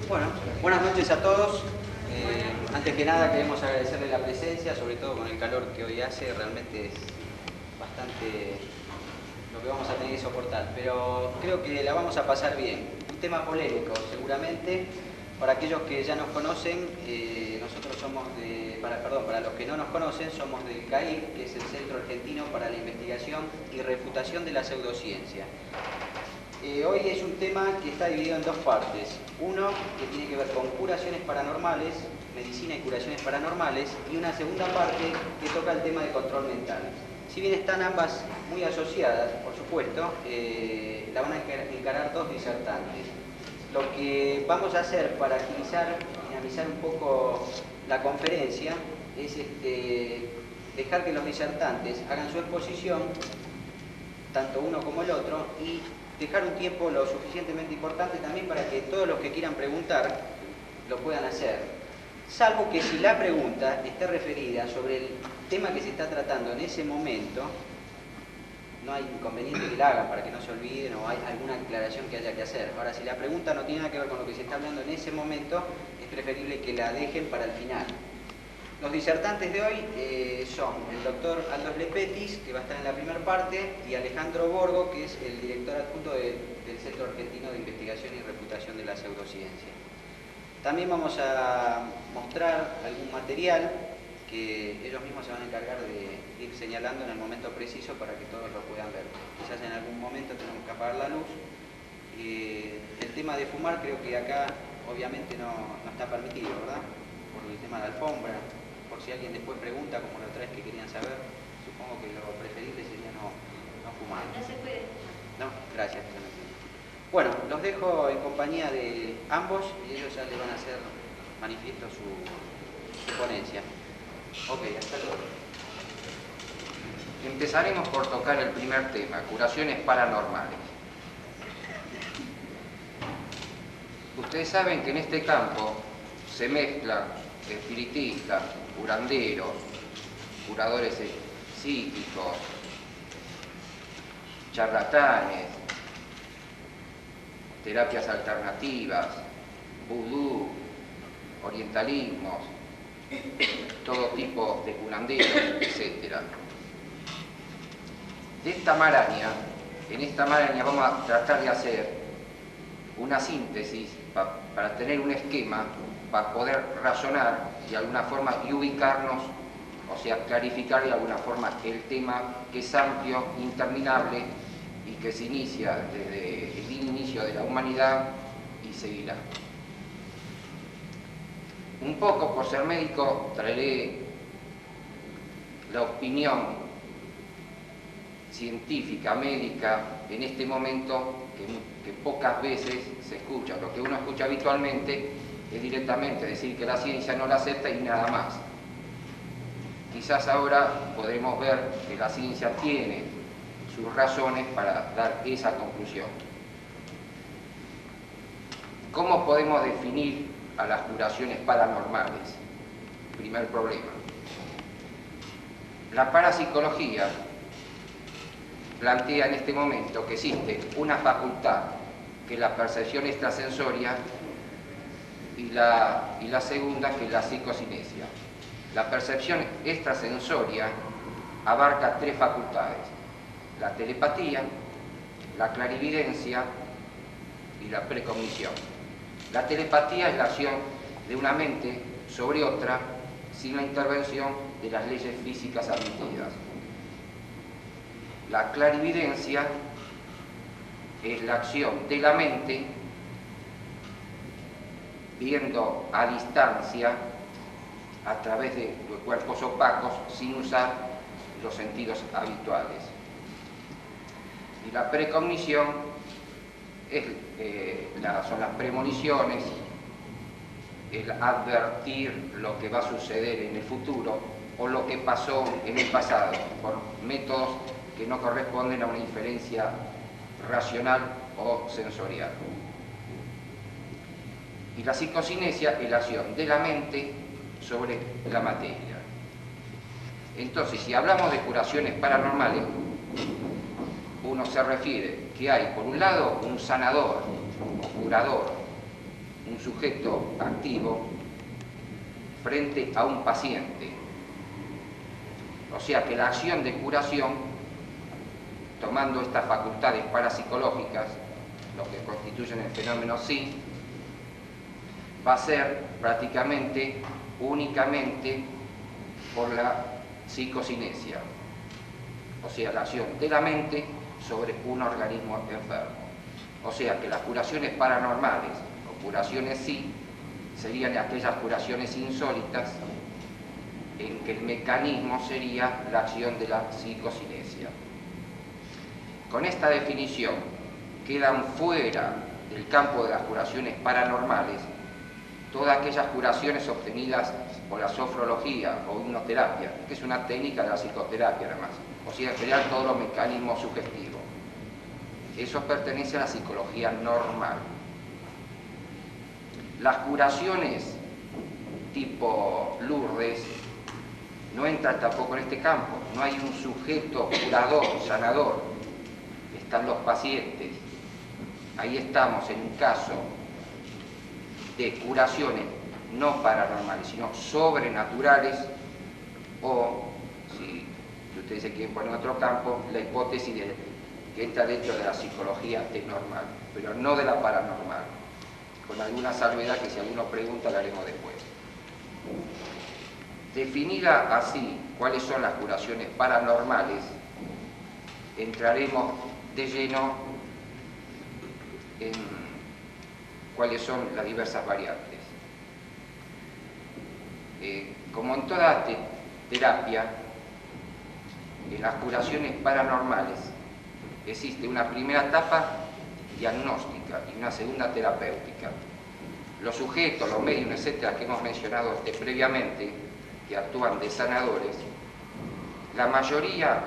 Bueno, buenas noches a todos. Antes que nada queremos agradecerle la presencia, sobre todo con el calor que hoy hace, realmente es bastante lo que vamos a tener que soportar, pero creo que la vamos a pasar bien. Un tema polémico seguramente, para aquellos que ya nos conocen, nosotros somos para los que no nos conocen, somos del CAIR, que es el Centro Argentino para la Investigación y Refutación de la Pseudociencia. Hoy es un tema que está dividido en dos partes. Uno que tiene que ver con curaciones paranormales, medicina y curaciones paranormales, y una segunda parte que toca el tema de control mental. Si bien están ambas muy asociadas, por supuesto, la van a encarar dos disertantes. Lo que vamos a hacer para dinamizar un poco la conferencia es dejar que los disertantes hagan su exposición, tanto uno como el otro, y dejar un tiempo lo suficientemente importante también para que todos los que quieran preguntar lo puedan hacer. Salvo que si la pregunta esté referida sobre el tema que se está tratando en ese momento, no hay inconveniente que la hagan para que no se olviden o hay alguna aclaración que haya que hacer. Ahora, si la pregunta no tiene nada que ver con lo que se está hablando en ese momento, es preferible que la dejen para el final. Los disertantes de hoy son el doctor Aldo Slepetis, que va a estar en la primera parte, y Alejandro Borgo, que es el director adjunto del Centro Argentino de Investigación y Refutación de la Pseudociencia. También vamos a mostrar algún material que ellos mismos se van a encargar de ir señalando en el momento preciso para que todos lo puedan ver. Quizás en algún momento tenemos que apagar la luz. El tema de fumar creo que acá obviamente no está permitido, ¿verdad? Por el tema de la alfombra. Por si alguien después pregunta, como la otra vez que querían saber, supongo que lo preferible sería no fumar. No se puede. No, gracias. Bueno, los dejo en compañía de ambos y ellos ya les van a hacer manifiesto su ponencia. Ok, hasta luego. Empezaremos por tocar el primer tema, curaciones paranormales. Ustedes saben que en este campo se mezclan espiritistas, curanderos, curadores psíquicos, charlatanes, terapias alternativas, vudú, orientalismos, todo tipo de curanderos, etc. En esta maraña vamos a tratar de hacer una síntesis para tener un esquema, para poder razonar de alguna forma y ubicarnos, o sea, clarificar de alguna forma el tema que es amplio, interminable y que se inicia desde el inicio de la humanidad y seguirá. Un poco, por ser médico, traeré la opinión científica, médica, en este momento que pocas veces se escucha. Lo que uno escucha habitualmente es directamente decir que la ciencia no la acepta y nada más. Quizás ahora podremos ver que la ciencia tiene sus razones para dar esa conclusión. ¿Cómo podemos definir a las curaciones paranormales? Primer problema. La parapsicología plantea en este momento que existe una facultad que es la percepción extrasensoria y la segunda que es la psicocinesia. La percepción extrasensoria abarca tres facultades: la telepatía, la clarividencia y la precognición. La telepatía es la acción de una mente sobre otra sin la intervención de las leyes físicas admitidas. La clarividencia es la acción de la mente viendo a distancia a través de cuerpos opacos sin usar los sentidos habituales. Y la precognición son las premoniciones, el advertir lo que va a suceder en el futuro o lo que pasó en el pasado por métodos que no corresponden a una inferencia racional o sensorial. Y la psicocinesia es la acción de la mente sobre la materia. Entonces, si hablamos de curaciones paranormales, uno se refiere que hay, por un lado, un sanador, un curador, un un sujeto activo frente a un paciente. O sea que la acción de curación, tomando estas facultades parapsicológicas, lo que constituyen el fenómeno sí, va a ser prácticamente únicamente por la psicocinesia, o sea, la acción de la mente sobre un organismo enfermo. O sea que las curaciones paranormales o curaciones sí serían aquellas curaciones insólitas en que el mecanismo sería la acción de la psicocinesia. Con esta definición quedan fuera del campo de las curaciones paranormales todas aquellas curaciones obtenidas por la sofrología o hipnoterapia, que es una técnica de la psicoterapia además, o sea, en general todos los mecanismos sugestivos. Eso pertenece a la psicología normal. Las curaciones tipo Lourdes no entran tampoco en este campo, no hay un sujeto curador, sanador, están los pacientes. Ahí estamos en un caso de curaciones no paranormales, sino sobrenaturales, o, si ustedes se quieren poner en otro campo, la hipótesis de que entra dentro de la psicología normal, pero no de la paranormal, con alguna salvedad que si alguno pregunta la haremos después. Definida así cuáles son las curaciones paranormales, entraremos de lleno en cuáles son las diversas variantes. Como en toda terapia, en las curaciones paranormales existe una primera etapa diagnóstica y una segunda terapéutica. Los sujetos, los medios, etcétera, que hemos mencionado previamente, que actúan de sanadores, la mayoría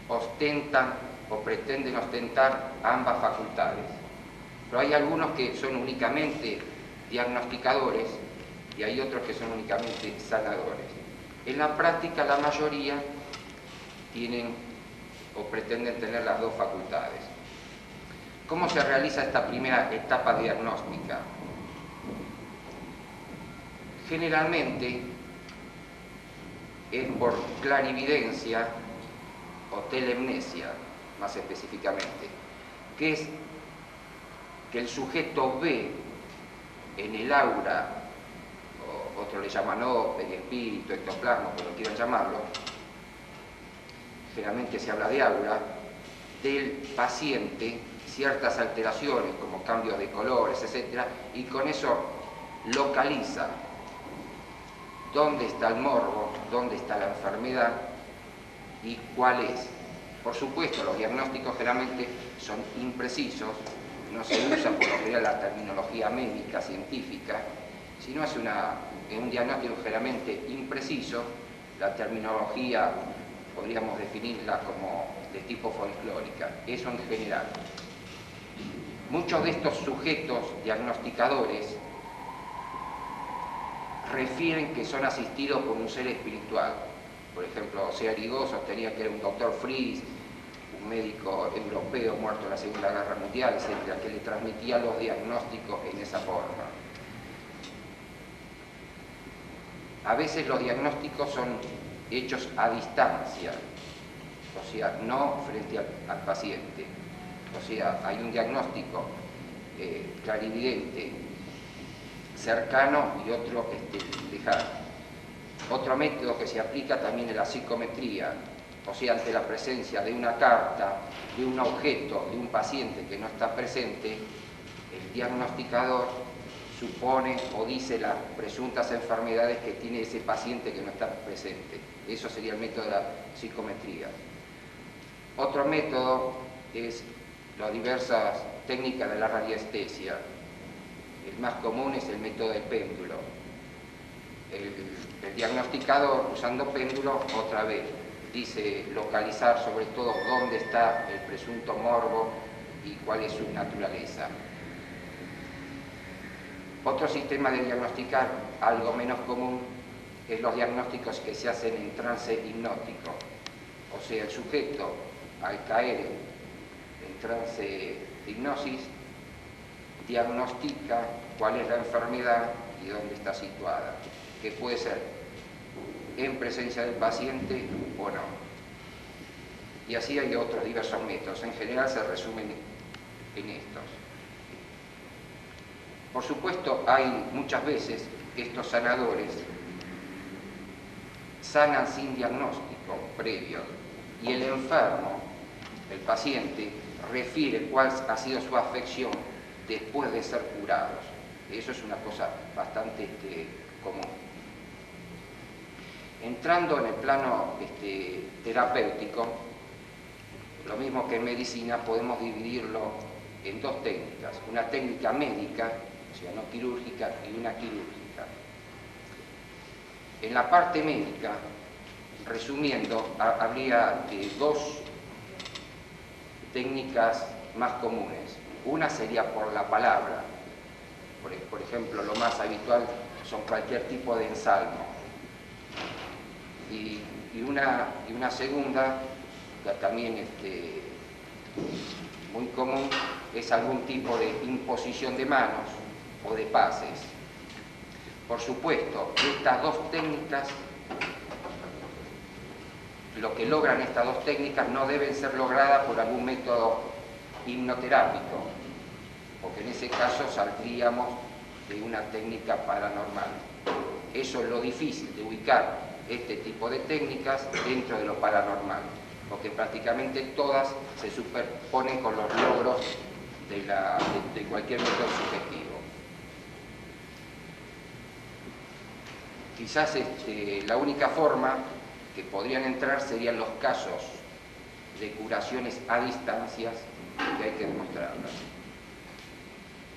ostentan o pretenden ostentar ambas facultades, pero hay algunos que son únicamente diagnosticadores y hay otros que son únicamente sanadores. En la práctica la mayoría tienen o pretenden tener las dos facultades. ¿Cómo se realiza esta primera etapa diagnóstica? Generalmente es por clarividencia o telemnesia, más específicamente, que es que el sujeto ve en el aura, o otros le llaman ópera, espíritu, ectoplasma, como quieran llamarlo, generalmente se habla de aura, del paciente ciertas alteraciones como cambios de colores, etc. Y con eso localiza dónde está el morbo, dónde está la enfermedad y cuál es. Por supuesto, los diagnósticos generalmente son imprecisos, no se usa por lo general la terminología médica, científica, sino es un diagnóstico generalmente impreciso. La terminología podríamos definirla como de tipo folclórica, eso en general. Muchos de estos sujetos diagnosticadores refieren que son asistidos por un ser espiritual. Por ejemplo, Searigó sostenía que era un doctor Fries, un médico europeo muerto en la Segunda Guerra Mundial, etc., que le transmitía los diagnósticos en esa forma. A veces los diagnósticos son hechos a distancia, o sea, no frente al paciente. O sea, hay un diagnóstico clarividente cercano y otro lejano. Otro método que se aplica también es la psicometría, o sea, ante la presencia de una carta, de un objeto, de un paciente que no está presente, el diagnosticador supone o dice las presuntas enfermedades que tiene ese paciente que no está presente. Eso sería el método de la psicometría. Otro método es las diversas técnicas de la radiestesia. El más común es el método del péndulo. El diagnosticador, usando péndulo, otra vez, dice localizar sobre todo dónde está el presunto morbo y cuál es su naturaleza. Otro sistema de diagnosticar, algo menos común, es los diagnósticos que se hacen en trance hipnótico. O sea, el sujeto, al caer en trance de hipnosis, diagnostica cuál es la enfermedad y dónde está situada, que puede ser en presencia del paciente o no. Y así hay otros diversos métodos. En general se resumen en estos. Por supuesto, hay muchas veces que estos sanadores sanan sin diagnóstico previo y el enfermo, el paciente, refiere cuál ha sido su afección después de ser curados. Eso es una cosa bastante común. Entrando en el plano terapéutico, lo mismo que en medicina, podemos dividirlo en dos técnicas. Una técnica médica, o sea, no quirúrgica, y una quirúrgica. En la parte médica, resumiendo, habría dos técnicas más comunes. Una sería por la palabra. Por ejemplo, lo más habitual son cualquier tipo de ensalmo. Y una segunda, que también muy común, es algún tipo de imposición de manos o de pases. Por supuesto, estas dos técnicas, lo que logran estas dos técnicas no deben ser logradas por algún método hipnoterápico, porque en ese caso saldríamos de una técnica paranormal. Eso es lo difícil de ubicar este tipo de técnicas dentro de lo paranormal, porque prácticamente todas se superponen con los logros de cualquier método sugestivo. Quizás la única forma que podrían entrar serían los casos de curaciones a distancias que hay que demostrarlas.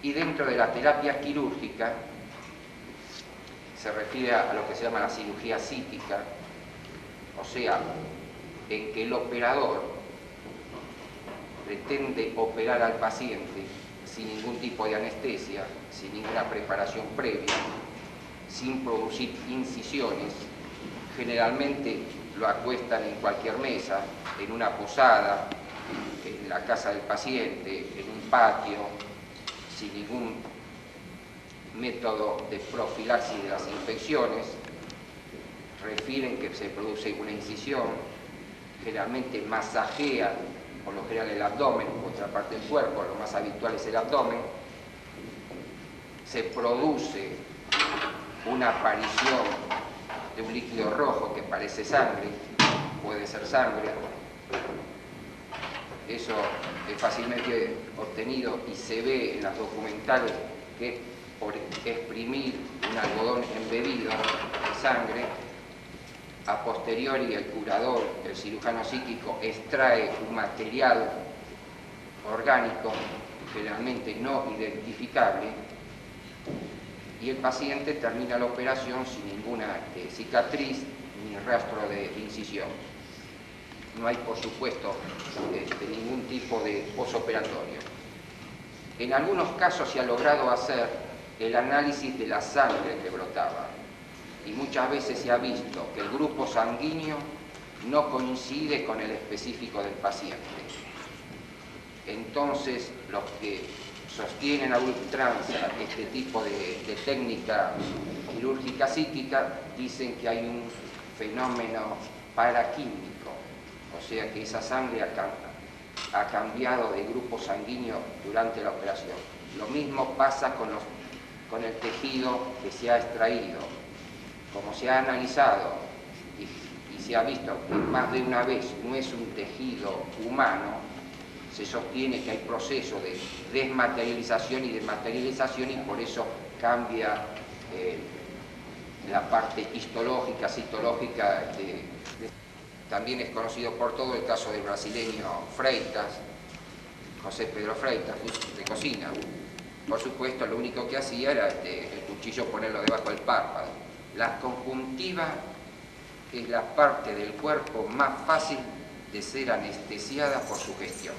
Y dentro de la terapia quirúrgica se refiere a lo que se llama la cirugía psíquica, o sea, en que el operador pretende operar al paciente sin ningún tipo de anestesia, sin ninguna preparación previa, sin producir incisiones. Generalmente lo acuestan en cualquier mesa, en una posada, en la casa del paciente, en un patio, sin ningún método de profilaxis de las infecciones. Refieren que se produce una incisión, generalmente masajean por lo general el abdomen, otra parte del cuerpo, lo más habitual es el abdomen. Se produce una aparición de un líquido rojo que parece sangre, puede ser sangre. Eso es fácilmente obtenido y se ve en las documentales que es por exprimir un algodón embebido de sangre. A posteriori el curador, el cirujano psíquico, extrae un material orgánico generalmente no identificable y el paciente termina la operación sin ninguna cicatriz ni rastro de incisión. No hay, por supuesto, ningún tipo de posoperatorio. En algunos casos se ha logrado hacer el análisis de la sangre que brotaba y muchas veces se ha visto que el grupo sanguíneo no coincide con el específico del paciente. Entonces, los que sostienen a ultranza este tipo de técnica quirúrgica psíquica dicen que hay un fenómeno paraquímico, o sea que esa sangre ha cambiado de grupo sanguíneo durante la operación. Lo mismo pasa con el tejido que se ha extraído. Como se ha analizado y se ha visto que más de una vez no es un tejido humano, se sostiene que hay procesos de desmaterialización y desmaterialización y por eso cambia la parte histológica, citológica. También es conocido por todo el caso del brasileño Freitas, José Pedro Freitas, de cocina. Por supuesto, lo único que hacía era el cuchillo ponerlo debajo del párpado. La conjuntiva es la parte del cuerpo más fácil de ser anestesiada por sugestión.